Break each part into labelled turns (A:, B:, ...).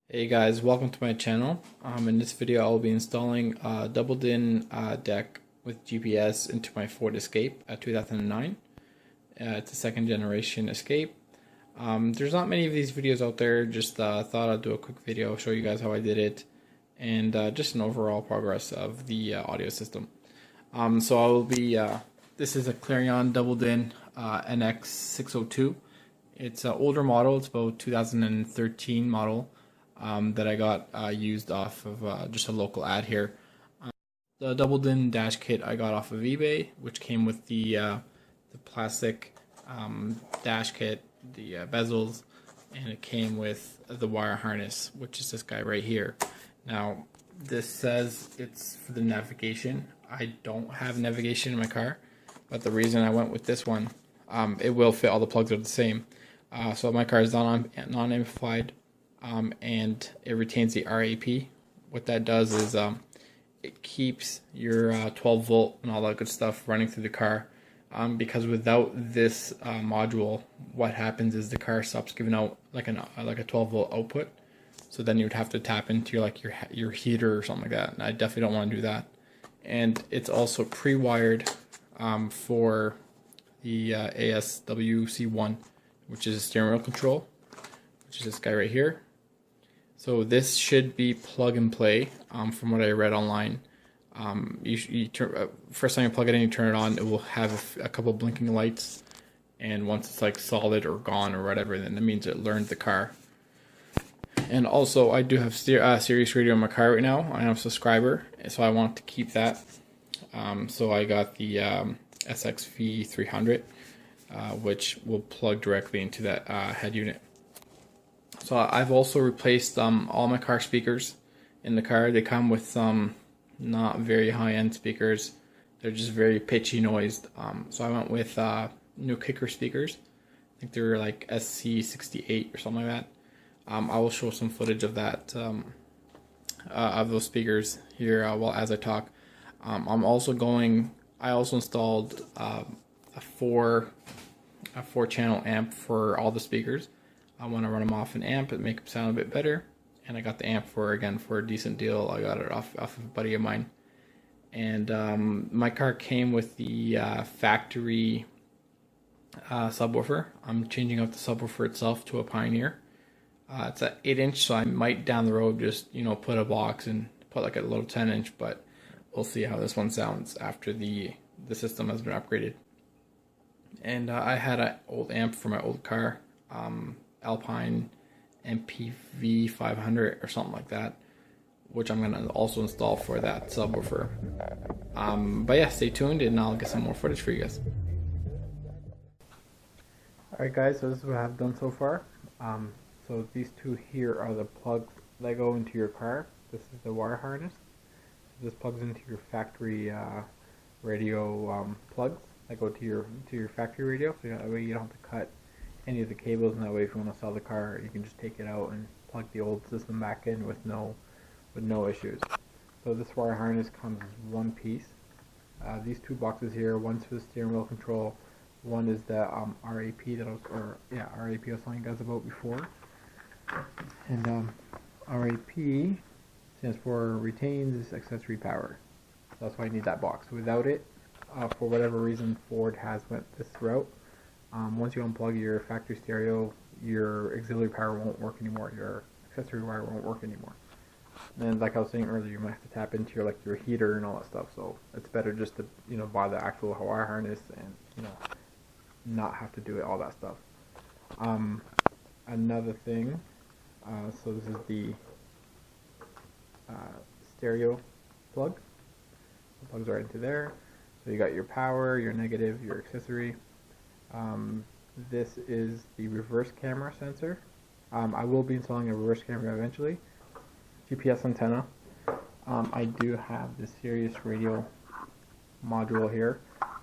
A: Hey guys, welcome to my channel. In this video I'll be installing a double DIN deck with GPS into my Ford Escape 2009. It's a second generation Escape. There's not many of these videos out there, just thought I'd do a quick video, show you guys how I did it, and just an overall progress of the audio system. So I will be, this is a Clarion Double DIN NX602. It's an older model, it's about 2013 model. That I got used off of just a local ad here. The double DIN dash kit I got off of eBay, which came with the plastic dash kit, the bezels, and it came with the wire harness, which is this guy right here. Now, this says it's for the navigation. I don't have navigation in my car, but the reason I went with this one, it will fit. All the plugs are the same. So my car is non-amplified. And it retains the RAP. What that does is it keeps your 12 volt and all that good stuff running through the car, because without this module, what happens is the car stops giving out like a 12 volt output. So then you would have to tap into your heater or something like that, and I definitely don't want to do that. And it's also pre-wired for the ASWC1, which is a steering wheel control, which is this guy right here. So this should be plug and play, from what I read online. First time you plug it in, you turn it on, it will have a couple blinking lights, and once it's like solid or gone or whatever, then that means it learned the car. And also, I do have Sirius radio in my car right now. I am a subscriber, so I want to keep that. So I got the SXV300, which will plug directly into that head unit. So I've also replaced all my car speakers in the car. They come with some not very high-end speakers. They're just very pitchy noised. So I went with new kicker speakers. I think they were like SC68 or something like that. I will show some footage of that, of those speakers here as I talk. I also installed a four channel amp for all the speakers. I want to run them off an amp and make them sound a bit better. And I got the amp for a decent deal. I got it off of a buddy of mine. And my car came with the factory subwoofer. I'm changing out the subwoofer itself to a Pioneer. It's an 8-inch, so I might down the road just put a box and put like a little 10-inch. But we'll see how this one sounds after the system has been upgraded. And I had an old amp for my old car. Alpine MPV 500 or something like that, which I'm going to also install for that subwoofer. But yeah, stay tuned and I'll get some more footage for you guys. Alright guys, so this is what I've done so far. So these two here are the plugs that go into your car. This is the wire harness. So this plugs into your factory radio plugs that go to your factory radio, so that way you don't have to cut any of the cables, and that way if you want to sell the car, you can just take it out and plug the old system back in with no issues. So this wire harness comes as one piece. These two boxes here, one's for the steering wheel control, one is the RAP RAP I was telling you guys about before. And RAP stands for retains accessory power. So that's why I need that box. Without it, for whatever reason, Ford has went this route. Once you unplug your factory stereo, your auxiliary power won't work anymore. Your accessory wire won't work anymore. And like I was saying earlier, you might have to tap into your heater and all that stuff. So it's better just to buy the actual wire harness and not have to do all that stuff. Another thing. So this is the stereo plug. The plugs right into there. So you got your power, your negative, your accessory. This is the reverse camera sensor. I will be installing a reverse camera eventually. GPS antenna. I do have the Sirius radio module here.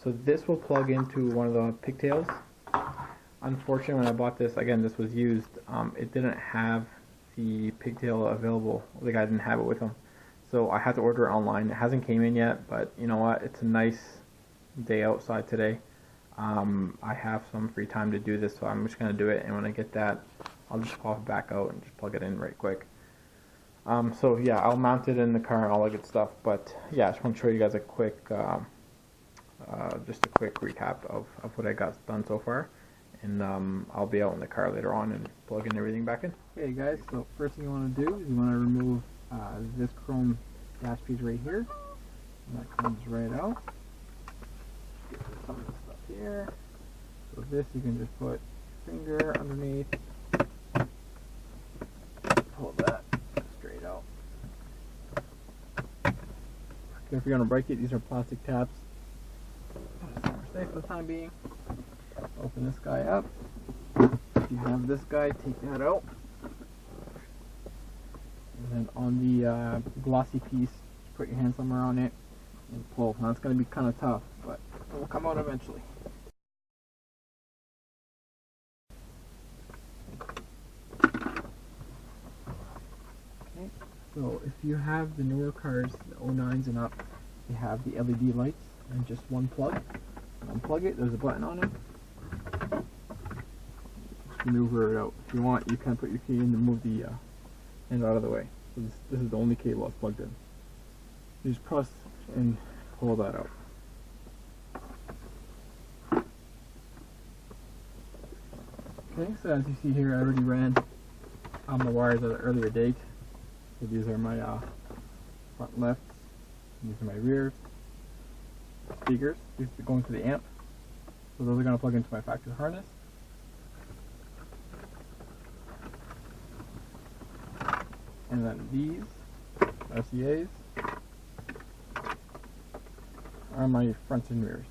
A: So this will plug into one of the pigtails. Unfortunately, when I bought this, again, this was used, it didn't have the pigtail available. The guy didn't have it with him. So I had to order it online. It hasn't came in yet, but you know what? It's a nice day outside today. I have some free time to do this, so I'm just going to do it, and when I get that, I'll just pop it back out and just plug it in right quick. So yeah, I'll mount it in the car and all that good stuff. But yeah, I just want to show you guys a quick, just a quick recap of what I got done so far. And I'll be out in the car later on and plugging everything back in.
B: Okay guys, so first thing you want to do is you want to remove this chrome dash piece right here. And that comes right out. Get some of the stuff here. So this you can just put your finger underneath. Pull that straight out. Okay, if you're going to break it, these are plastic tabs. Somewhere safe for the time being. Open this guy up. If you have this guy, take that out. And then on the glossy piece, just put your hand somewhere on it and pull. Now it's going to be kind of tough, but it will come out eventually. Okay, so if you have the newer cars, the 09s and up, they have the LED lights and just one plug. Unplug it, there's a button on it. Just maneuver it out. If you want, you can put your key in and move the end out of the way. So this is the only cable that's plugged in. You just press and pull that out. Okay, so as you see here, I already ran the wires at an earlier date. So these are my front lefts, these are my rears. Speakers, these are going to the amp. So those are going to plug into my factory harness. And then these RCAs are my fronts and rears.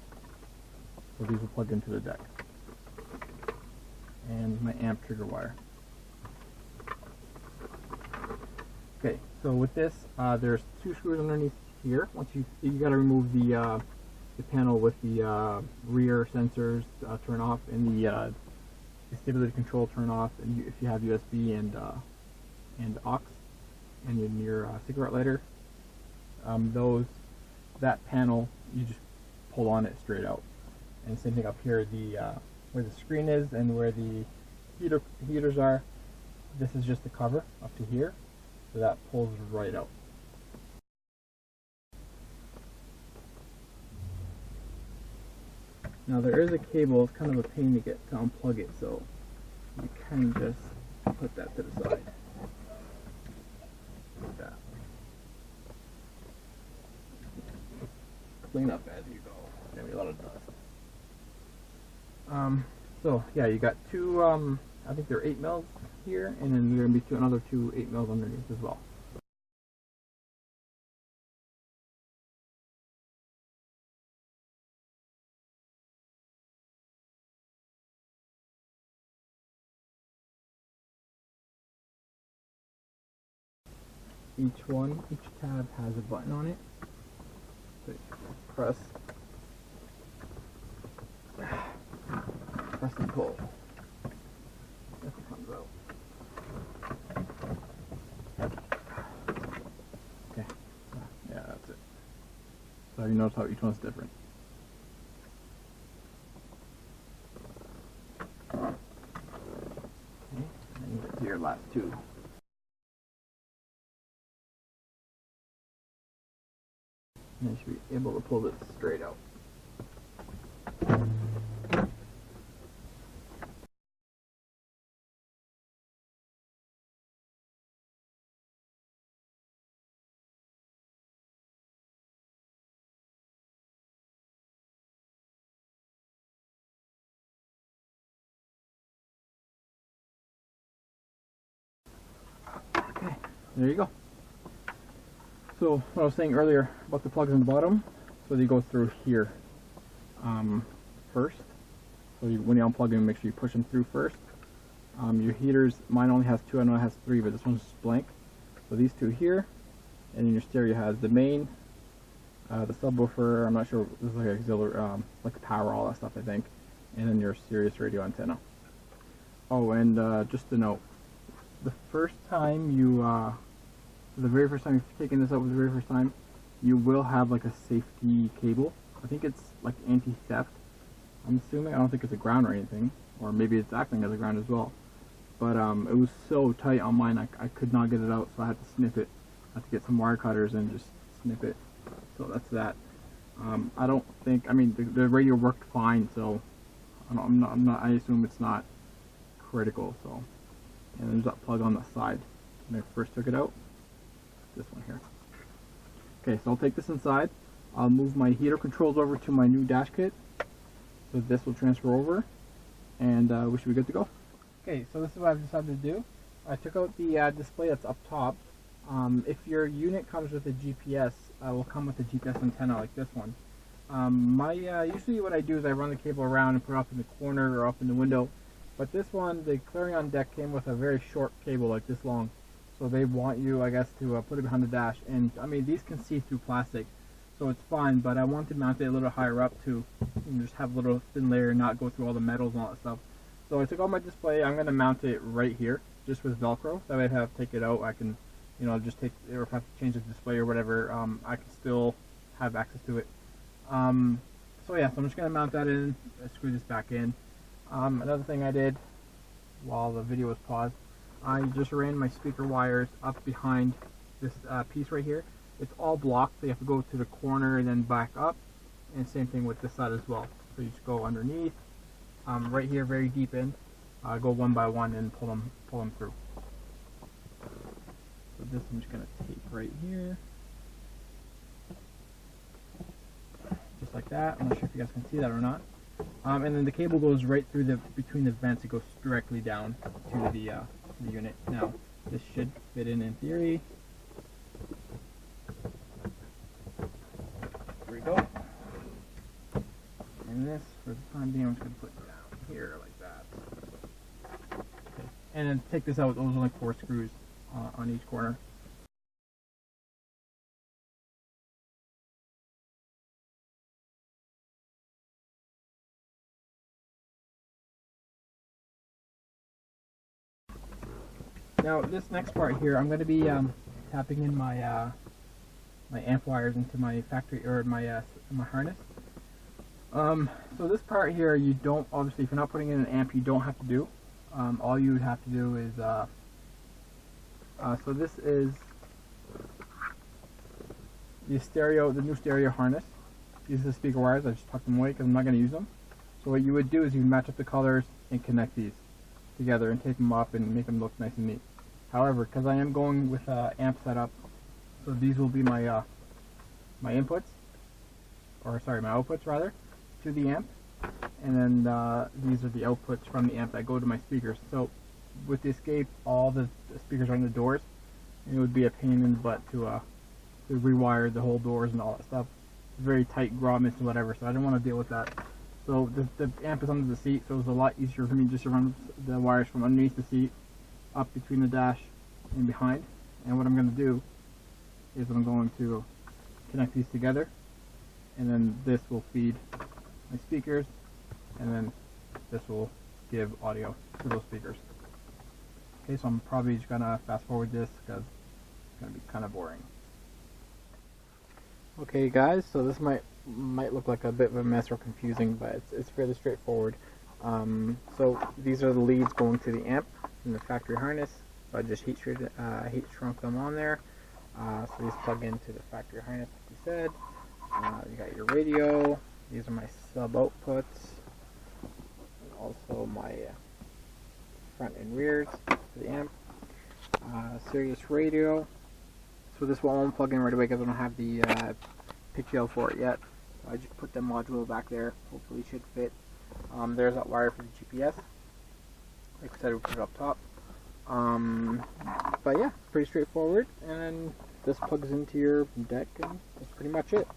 B: So these will plug into the deck. And my amp trigger wire. Okay, so with this, there's two screws underneath here. Once you got to remove the panel with the rear sensors turn off and the stability control turn off, and if you have USB and aux and in your cigarette lighter, that panel you just pull on it straight out. And same thing up here, where the screen is and where the heaters are. This is just the cover up to here, so that pulls right out. Now there is a cable, it's kind of a pain to get to unplug it, so you can just put that to the side. Like that. Clean up as you go. There's gonna be a lot of dust. So yeah, you got two, I think they're 8 mils here, and then there are gonna be another two 8 mils underneath as well. Each tab has a button on it. So you press and pull. If it comes out. Okay. Yeah, that's it. So you notice how each one's different. Okay. And then you get to your last two. And you should be able to pull this straight out. Okay, there you go. So what I was saying earlier about the plugs on the bottom, so they go through here first. So when you unplug them, make sure you push them through first. Your heaters, mine only has 2, I know it has 3, but this one's just blank. So these two here, and then your stereo has the main, the subwoofer, I'm not sure, this is like auxiliary, like power, all that stuff I think, and then your Sirius radio antenna. Oh, and just to note, the first time you, the very first time you're taking this out, the very first time, you will have like a safety cable. I think it's like anti-theft. I'm assuming. I don't think it's a ground or anything, or maybe it's acting as a ground as well. but it was so tight on mine I could not get it out, so I had to snip it. I had to get some wire cutters and just snip it. So that's that. I don't think, I mean, the radio worked fine, so I assume it's not critical. So, and there's that plug on the side when I first took it out. This one here. Okay, so I'll take this inside. I'll move my heater controls over to my new dash kit. So this will transfer over, and we should be good to go. Okay, so this is what I've decided to do. I took out the display that's up top. If your unit comes with a GPS, it will come with a GPS antenna like this one. Usually what I do is I run the cable around and put it up in the corner or up in the window. But this one, the Clarion deck came with a very short cable like this long. So they want you, I guess, to put it behind the dash. And I mean, these can see through plastic, so it's fine. But I want to mount it a little higher up to just have a little thin layer and not go through all the metals and all that stuff. So I took out my display. I'm going to mount it right here, just with Velcro. That way if I have to take it out, I can, you know, just take, or if I have to change the display or whatever, I can still have access to it. So yeah, so I'm just going to mount that in, screw this back in. Another thing I did while the video was paused, I just ran my speaker wires up behind this piece right here. It's all blocked, so you have to go to the corner and then back up, and same thing with this side as well. So you just go underneath, right here, very deep in, go one by one and pull them through. So this I'm just going to tape right here, just like that. I'm not sure if you guys can see that or not. And then the cable goes right through between the vents. It goes directly down to the unit. Now, this should fit in theory. There we go. And this, for the time being, I'm just going to put it down here like that. Okay. And then take this out. Those are like 4 screws on each corner. Now this next part here, I'm going to be tapping in my my amp wires into my factory, or my harness. So this part here, you don't, obviously if you're not putting in an amp, you don't have to do. All you would have to do is so this is the new stereo harness. These are the speaker wires. I just tucked them away because I'm not going to use them. So what you would do is you match up the colors and connect these together and tape them up and make them look nice and neat. However, because I am going with amp setup, so these will be my my inputs, or sorry, my outputs rather, to the amp, and then these are the outputs from the amp that go to my speakers. So with the Escape, all the speakers are on the doors, and it would be a pain in the butt to rewire the whole doors and all that stuff. Very tight grommets and whatever, so I didn't want to deal with that. So the amp is under the seat, so it was a lot easier for me just to run the wires from underneath the seat up between the dash and behind. And what I'm going to do is I'm going to connect these together, and then this will feed my speakers, and then this will give audio to those speakers. Okay, so I'm probably just going to fast forward this because it's going to be kind of boring. Okay guys, so this might look like a bit of a mess or confusing, but it's fairly straightforward. So these are the leads going to the amp in the factory harness. So I just heat shrunk them on there. So these plug into the factory harness like we said. You got your radio. These are my sub outputs. And also my front and rears for the amp. Sirius radio. So this one won't plug in right away because I don't have the pigtail for it yet. I just put the module back there. Hopefully it should fit. There's that wire for the GPS. Like I said, we put it up top. But yeah, pretty straightforward. And then this plugs into your deck, and that's pretty much it.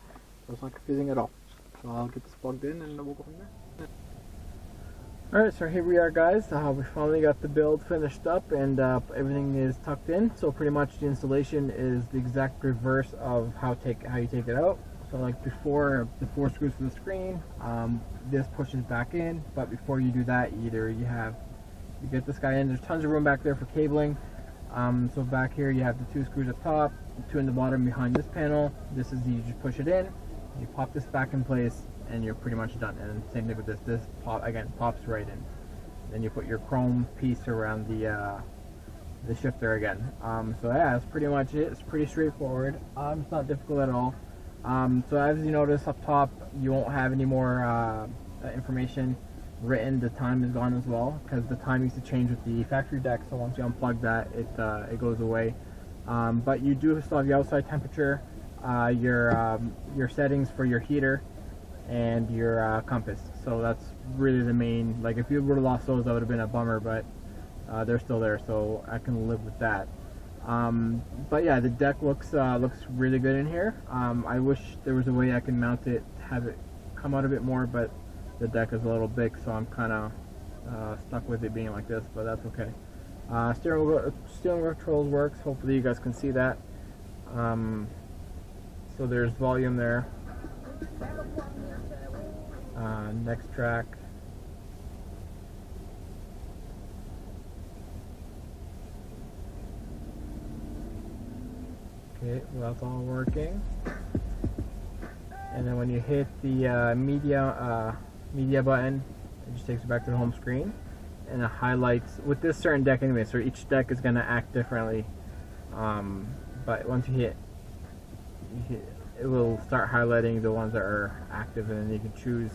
B: So it's not confusing at all. So I'll get this plugged in, and then we'll go from there. Alright, so here we are guys. We finally got the build finished up, and everything is tucked in. So pretty much the installation is the exact reverse of how you take it out. So like before, the 4 screws for the screen, this pushes back in, but before you do that, you get this guy in. There's tons of room back there for cabling. So back here you have the 2 screws up top, 2 in the bottom behind this panel. This is you just push it in, you pop this back in place, and you're pretty much done. And same thing with this. This pops right in. then you put your chrome piece around the shifter again. So yeah, that's pretty much it. It's pretty straightforward. It's not difficult at all. So as you notice up top, you won't have any more information written. The time is gone as well, because the time needs to change with the factory deck. So once you unplug that, it goes away. But you do still have your outside temperature, your settings for your heater, and your compass. So that's really the main. Like if you would have lost those, that would have been a bummer, but they're still there, so I can live with that. But yeah, the deck looks really good in here. I wish there was a way I can mount it, have it come out a bit more, but the deck is a little big, so I'm kind of stuck with it being like this, but that's okay. Steering wheel controls works. Hopefully you guys can see that. So there's volume there. Next track. Okay, well, that's all working. And then when you hit the media button, it just takes you back to the home screen, and it highlights with this certain deck anyway. So each deck is going to act differently, but once you hit, it will start highlighting the ones that are active, and then you can choose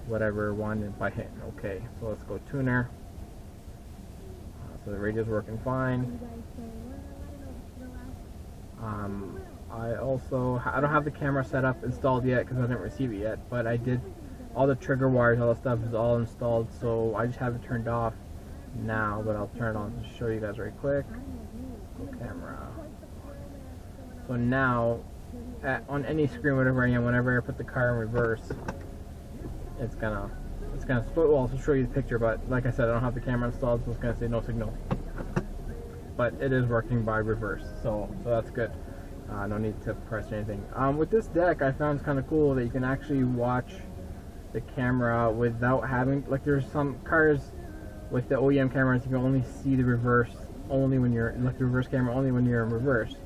B: whatever one by hitting OK. So let's go tuner. So the radio's working fine. I don't have the camera set up installed yet because I didn't receive it yet, but I did all the trigger wires, all the stuff is all installed, so I just have it turned off now, but I'll turn it on to show you guys right quick. Go camera. So now on any screen, whatever I am, whenever I put the car in reverse, it's gonna split. Well, I'll show you the picture, but like I said, I don't have the camera installed, so it's gonna say no signal. But it is working by reverse, so that's good. No need to press anything. With this deck, I found it's kind of cool that you can actually watch the camera without having, like, there's some cars with the OEM cameras you can only see the reverse only when you're, like, the reverse camera only when you're in reverse.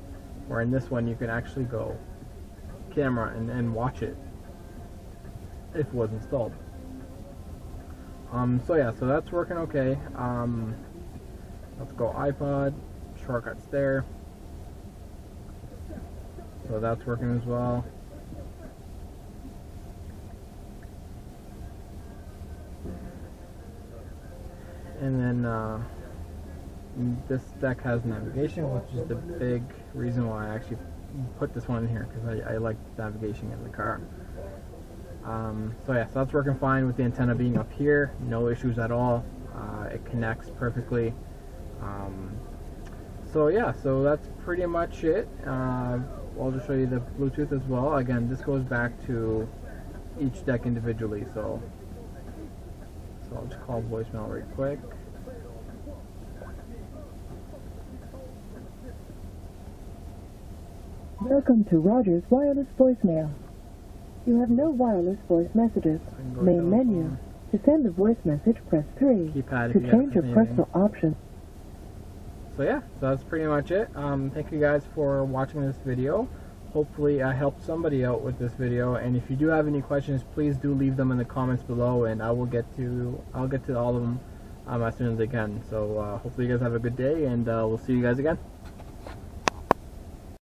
B: Where in this one you can actually go camera and watch it if it was installed. So yeah, so that's working okay. Let's go iPod, shortcuts there. So that's working as well. And then this deck has navigation, which is the big reason why I actually put this one in here, because I like navigation in the car. So yeah, so that's working fine with the antenna being up here. No issues at all. It connects perfectly. So yeah, so that's pretty much it. I'll just show you the Bluetooth as well. Again, this goes back to each deck individually, so I'll just call voicemail right quick.
C: Welcome to Rogers Wireless Voicemail. You have no wireless voice messages. Main menu. To send a voice message, press 3.
B: Keypad
C: to change your personal options.
B: So yeah, so that's pretty much it. Thank you guys for watching this video. Hopefully I helped somebody out with this video, and if you do have any questions, please do leave them in the comments below, and I'll get to all of them as soon as I can. So hopefully you guys have a good day, and we'll see you guys again.